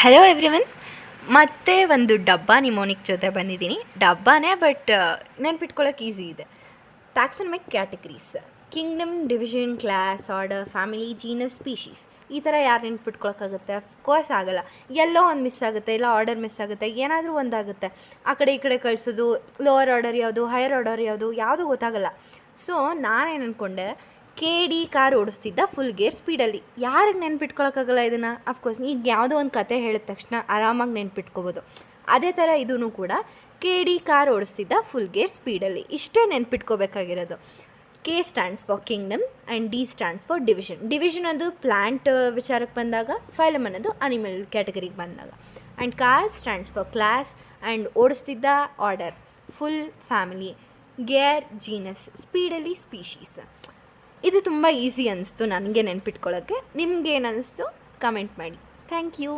Hello everyone. ಮತ್ತೆ ಒಂದು ಡಬ್ಬಾ mnemonic ಜೊತೆ ಬಂದಿದ್ದೀನಿ. ಡಬ್ಬಾನೇ ಬಟ್ ನೆನ್ಪಿಟ್ಕೊಳ್ಳೋಕೆ ಈಸಿ ಇದೆ. Taxonomic categories: kingdom, division, class, order, family, genus, species. ಈ ಥರ ಯಾರು ನೆನ್ಪಿಟ್ಕೊಳಕ್ಕಾಗುತ್ತೆ? ಅಫ್ಕೋರ್ಸ್ ಆಗೋಲ್ಲ. ಎಲ್ಲೋ ಒಂದು ಮಿಸ್ ಆಗುತ್ತೆ, ಇಲ್ಲ ಆರ್ಡರ್ ಮಿಸ್ ಆಗುತ್ತೆ, ಏನಾದರೂ ಒಂದಾಗುತ್ತೆ. ಆ ಕಡೆ ಈ ಕಡೆ ಕಳಿಸೋದು, ಲೋವರ್ ಆರ್ಡರ್ ಯಾವುದು, ಹೈಯರ್ ಆರ್ಡರ್ ಯಾವುದು ಗೊತ್ತಾಗಲ್ಲ. ಸೊ ನಾನೇನು ಅಂದ್ಕೊಂಡೆ, ಡಿ ಕಾರ್ ಓಡಿಸ್ತಿದ್ದ ಫುಲ್ ಗೇರ್ ಸ್ಪೀಡಲ್ಲಿ. ಯಾರಿಗೆ ನೆನ್ಪಿಟ್ಕೊಳಕ್ಕಾಗಲ್ಲ ಇದನ್ನು? ಅಫ್ಕೋರ್ಸ್ ಈಗ ಯಾವುದೋ ಒಂದು ಕತೆ ಹೇಳಿದ ತಕ್ಷಣ ಆರಾಮಾಗಿ ನೆನ್ಪಿಟ್ಕೋಬೋದು. ಅದೇ ಥರ ಇದೂ ಕೂಡ ಡಿ ಕಾರ್ ಓಡಿಸ್ತಿದ್ದ ಫುಲ್ ಗೇರ್ ಸ್ಪೀಡಲ್ಲಿ. ಇಷ್ಟೇ ನೆನ್ಪಿಟ್ಕೋಬೇಕಾಗಿರೋದು. K stands for kingdom and D stands for division. Division ಅದು ಪ್ಲ್ಯಾಂಟ್ ವಿಚಾರಕ್ಕೆ ಬಂದಾಗ, ಫೈಲಮ್ ಅನ್ನೋದು ಅನಿಮಲ್ ಕ್ಯಾಟಗರಿಗೆ ಬಂದಾಗ. And car stands for class and ಓಡಿಸ್ತಿದ್ದ order, full family, gear genus, ಸ್ಪೀಡಲ್ಲಿ ಸ್ಪೀಶೀಸ್. ಇದು ತುಂಬ ಈಸಿ ಅನ್ನಿಸ್ತು ನನಗೆ ನೆನ್ಪಿಟ್ಕೊಳ್ಳೋಕ್ಕೆ. ನಿಮ್ಗೇನು ಅನ್ನಿಸ್ತು ಕಮೆಂಟ್ ಮಾಡಿ. Thank you.